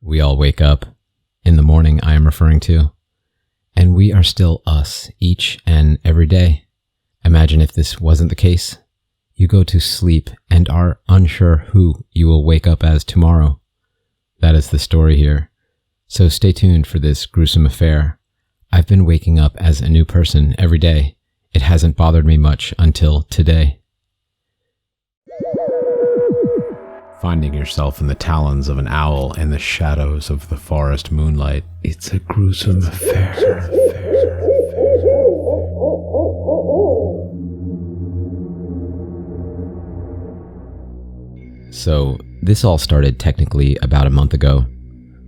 We all wake up, in the morning I am referring to, and we are still us each and every day. Imagine if this wasn't the case. You go to sleep and are unsure who you will wake up as tomorrow. That is the story here. So stay tuned for this gruesome affair. I've been waking up as a new person every day. It hasn't bothered me much until today. Finding yourself in the talons of an owl in the shadows of the forest moonlight. It's a gruesome affair. So, this all started technically about a month ago.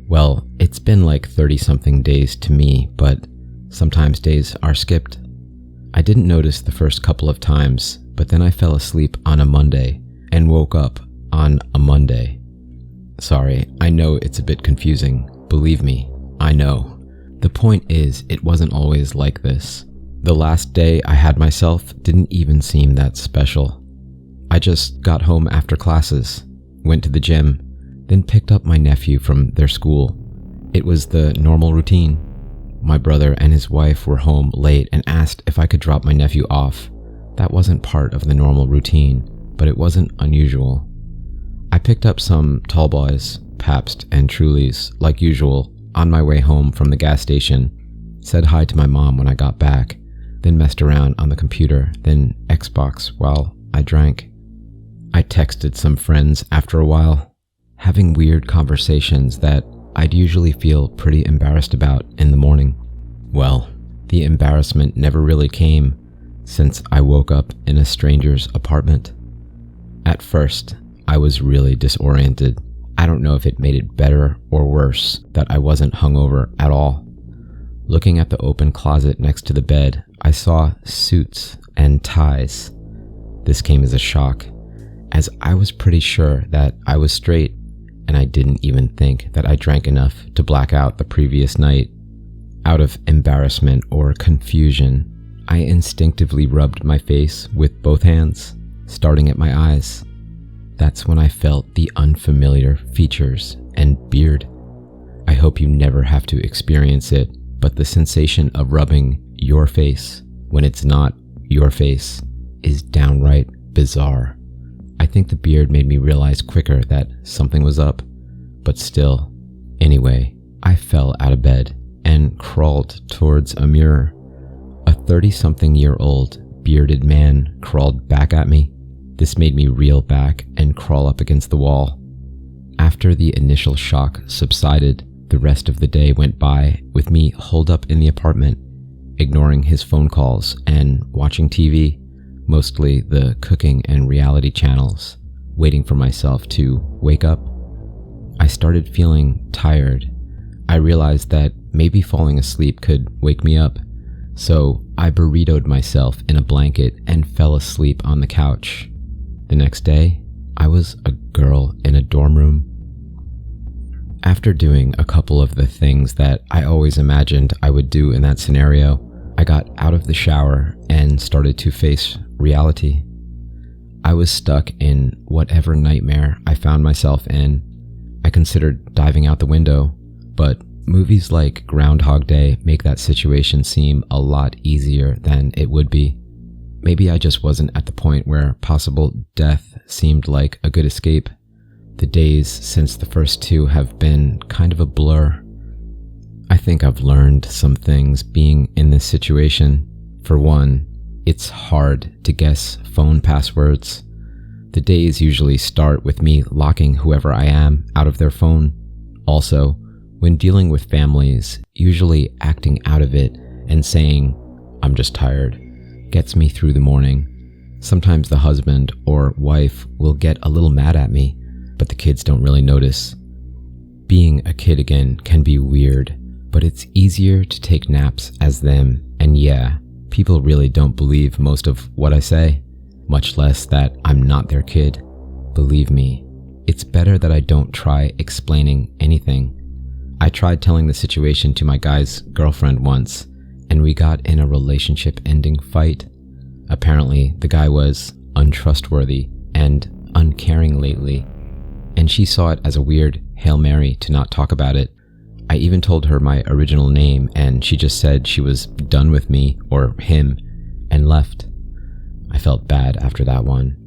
Well, it's been like 30-something days to me, but sometimes days are skipped. I didn't notice the first couple of times, but then I fell asleep on a Monday and woke up on a Monday. Sorry, I know it's a bit confusing. Believe me, I know. The point is, it wasn't always like this. The last day I had myself didn't even seem that special. I just got home after classes, went to the gym, then picked up my nephew from their school. It was the normal routine. My brother and his wife were home late and asked if I could drop my nephew off. That wasn't part of the normal routine, but it wasn't unusual. I picked up some tall boys, Pabst and Trulies, like usual, on my way home from the gas station, said hi to my mom when I got back, then messed around on the computer, then Xbox while I drank. I texted some friends after a while, having weird conversations that I'd usually feel pretty embarrassed about in the morning. Well, the embarrassment never really came since I woke up in a stranger's apartment. At first, I was really disoriented. I don't know if it made it better or worse that I wasn't hungover at all. Looking at the open closet next to the bed, I saw suits and ties. This came as a shock, as I was pretty sure that I was straight, and I didn't even think that I drank enough to black out the previous night. Out of embarrassment or confusion, I instinctively rubbed my face with both hands, starting at my eyes. That's when I felt the unfamiliar features and beard. I hope you never have to experience it, but the sensation of rubbing your face when it's not your face is downright bizarre. I think the beard made me realize quicker that something was up, but still. Anyway, I fell out of bed and crawled towards a mirror. A 30-something-year-old bearded man crawled back at me. This made me reel back and crawl up against the wall. After the initial shock subsided, the rest of the day went by with me holed up in the apartment, ignoring his phone calls and watching TV, mostly the cooking and reality channels, waiting for myself to wake up. I started feeling tired. I realized that maybe falling asleep could wake me up, so I burritoed myself in a blanket and fell asleep on the couch. The next day, I was a girl in a dorm room. After doing a couple of the things that I always imagined I would do in that scenario, I got out of the shower and started to face reality. I was stuck in whatever nightmare I found myself in. I considered diving out the window, but movies like Groundhog Day make that situation seem a lot easier than it would be. Maybe I just wasn't at the point where possible death seemed like a good escape. The days since the first two have been kind of a blur. I think I've learned some things being in this situation. For one, it's hard to guess phone passwords. The days usually start with me locking whoever I am out of their phone. Also, when dealing with families, usually acting out of it and saying, "I'm just tired," gets me through the morning. Sometimes the husband or wife will get a little mad at me, but the kids don't really notice. Being a kid again can be weird, but it's easier to take naps as them, and yeah, people really don't believe most of what I say, much less that I'm not their kid. Believe me, it's better that I don't try explaining anything. I tried telling the situation to my guy's girlfriend once, and we got in a relationship-ending fight. Apparently, the guy was untrustworthy and uncaring lately. and she saw it as a weird Hail Mary to not talk about it. I even told her my original name, and she just said she was done with me, or him, and left. I felt bad after that one.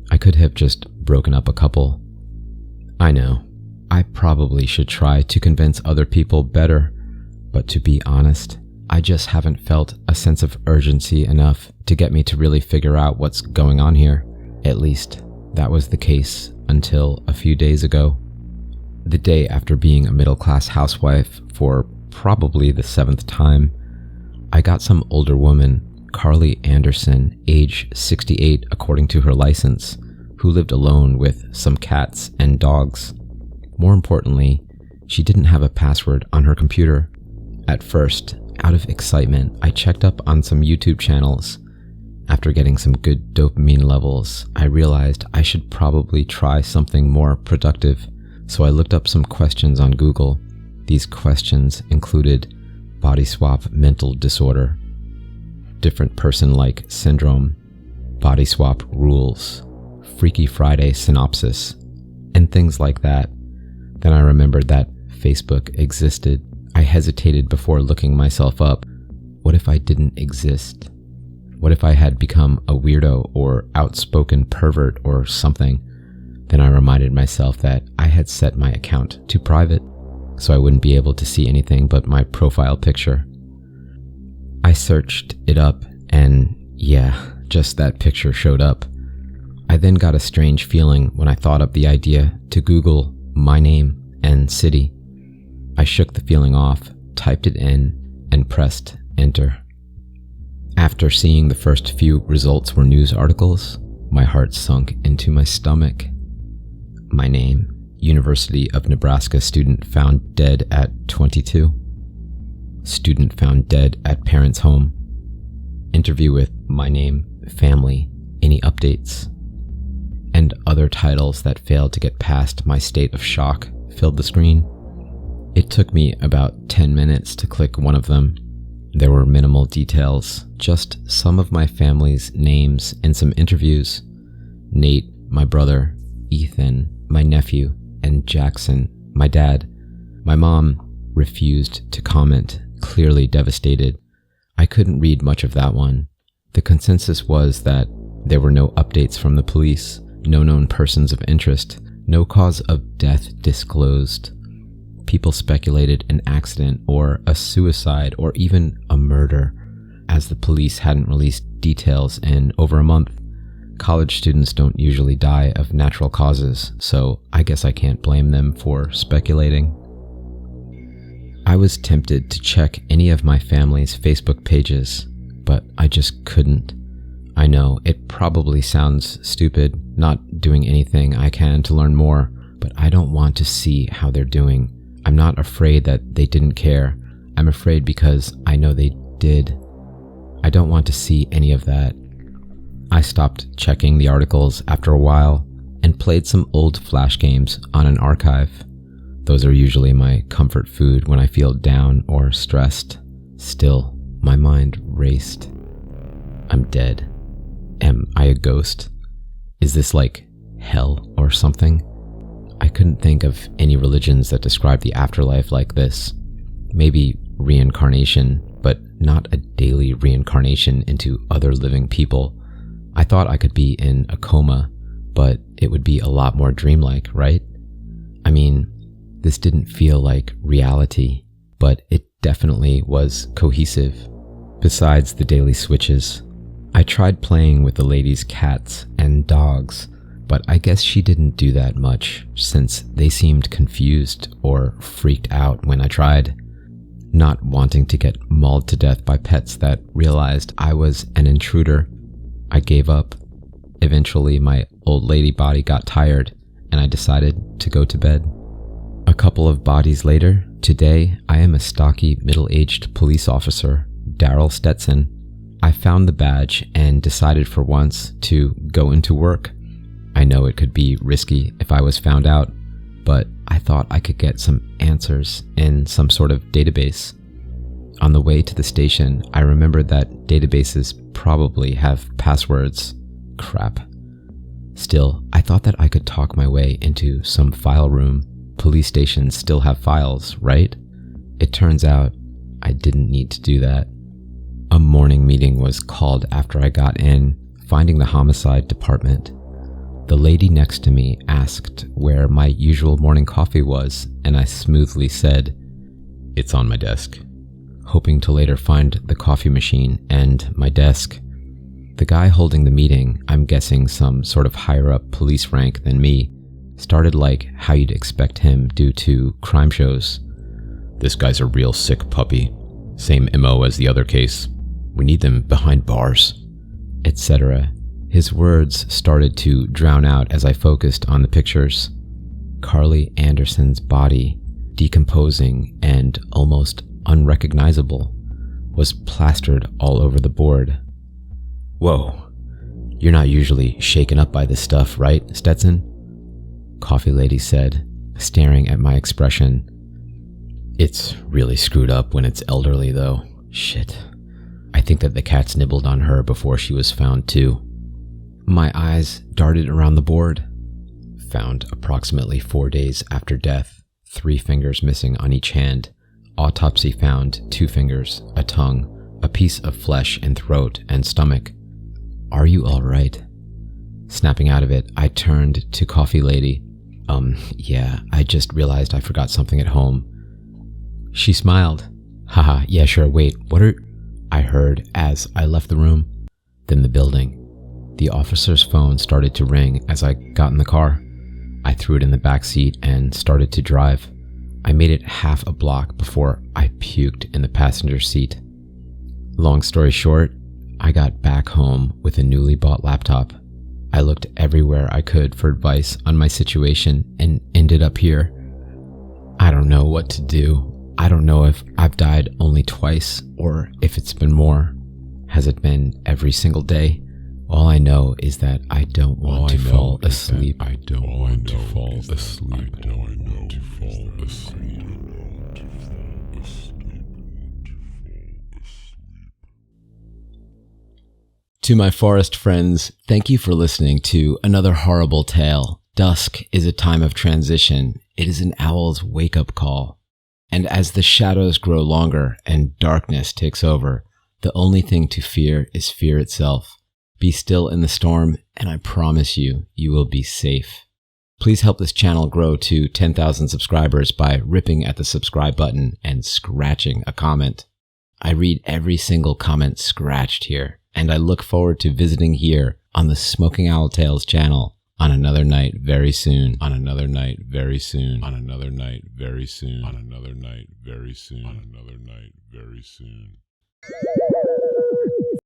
I could have just broken up a couple. I know, I probably should try to convince other people better, but to be honest, I just haven't felt a sense of urgency enough to get me to really figure out what's going on here. At least, that was the case until a few days ago. The day after being a middle-class housewife for probably the 7th time, I got some older woman, Carly Anderson, age 68 according to her license, who lived alone with some cats and dogs. More importantly, she didn't have a password on her computer. At first, out of excitement, I checked up on some YouTube channels. After getting some good dopamine levels, I realized I should probably try something more productive, so I looked up some questions on Google. These questions included body swap mental disorder, different person-like syndrome, body swap rules, Freaky Friday synopsis, and things like that. Then I remembered that Facebook existed. I hesitated before looking myself up. What if I didn't exist? What if I had become a weirdo or outspoken pervert or something? Then I reminded myself that I had set my account to private, so I wouldn't be able to see anything but my profile picture. I searched it up, and yeah, just that picture showed up. I then got a strange feeling when I thought up the idea to Google my name and city. I shook the feeling off, typed it in, and pressed enter. After seeing the first few results were news articles, my heart sunk into my stomach. My name, University of Nebraska student found dead at 22. Student found dead at parents' home. Interview with my name, family, any updates? And other titles that failed to get past my state of shock filled the screen. It took me about 10 minutes to click one of them. There were minimal details, just some of my family's names and some interviews. Nate, my brother, Ethan, my nephew, and Jackson, my dad. My mom refused to comment, clearly devastated. I couldn't read much of that one. The consensus was that there were no updates from the police, no known persons of interest, no cause of death disclosed. People speculated an accident or a suicide or even a murder, as the police hadn't released details in over a month. College students don't usually die of natural causes, so I guess I can't blame them for speculating. I was tempted to check any of my family's Facebook pages, but I just couldn't. I know it probably sounds stupid, not doing anything I can to learn more, but I don't want to see how they're doing. I'm not afraid that they didn't care. I'm afraid because I know they did. I don't want to see any of that. I stopped checking the articles after a while and played some old Flash games on an archive. Those are usually my comfort food when I feel down or stressed. Still, my mind raced. I'm dead. Am I a ghost? Is this like hell or something? I couldn't think of any religions that describe the afterlife like this. Maybe reincarnation, but not a daily reincarnation into other living people. I thought I could be in a coma, but it would be a lot more dreamlike, right? I mean, this didn't feel like reality, but it definitely was cohesive. Besides the daily switches, I tried playing with the lady's cats and dogs, but I guess she didn't do that much since they seemed confused or freaked out when I tried. Not wanting to get mauled to death by pets that realized I was an intruder, I gave up. Eventually, my old lady body got tired, and I decided to go to bed. A couple of bodies later, today I am a stocky, middle-aged police officer, Daryl Stetson. I found the badge and decided for once to go into work. I know it could be risky if I was found out, but I thought I could get some answers in some sort of database. On the way to the station, I remembered that databases probably have passwords. Crap. Still, I thought that I could talk my way into some file room. Police stations still have files, right? It turns out I didn't need to do that. A morning meeting was called after I got in, finding the homicide department. The lady next to me asked where my usual morning coffee was, and I smoothly said, "It's on my desk," hoping to later find the coffee machine and my desk. The guy holding the meeting, I'm guessing some sort of higher up police rank than me, started like how you'd expect him due to crime shows. "This guy's a real sick puppy. Same MO as the other case. We need them behind bars," etc. His words started to drown out as I focused on the pictures. Carly Anderson's body, decomposing and almost unrecognizable, was plastered all over the board. "Whoa, you're not usually shaken up by this stuff, right, Stetson?" Coffee Lady said, staring at my expression. "It's really screwed up when it's elderly, though. Shit. I think that the cats nibbled on her before she was found, too." My eyes darted around the board. Found approximately 4 days after death, 3 fingers missing on each hand. Autopsy found 2 fingers, a tongue, a piece of flesh in throat and stomach. "Are you all right?" Snapping out of it, I turned to Coffee Lady. Yeah, I just realized I forgot something at home." She smiled. "Haha, yeah, sure, wait, what are—" I heard as I left the room, then the building. The officer's phone started to ring as I got in the car. I threw it in the back seat and started to drive. I made it half a block before I puked in the passenger seat. Long story short, I got back home with a newly bought laptop. I looked everywhere I could for advice on my situation and ended up here. I don't know what to do. I don't know if I've died only twice or if it's been more. Has it been every single day? All I know is that I don't want to fall asleep. I don't want to fall asleep. To my forest friends, thank you for listening to another horrible tale. Dusk is a time of transition. It is an owl's wake-up call. And as the shadows grow longer and darkness takes over, the only thing to fear is fear itself. Be still in the storm, and I promise you, you will be safe. Please help this channel grow to 10,000 subscribers by ripping at the subscribe button and scratching a comment. I read every single comment scratched here, and I look forward to visiting here on the Smoking Owl Tales channel on another night very soon. On another night very soon. On another night very soon. On another night very soon. On another night very soon.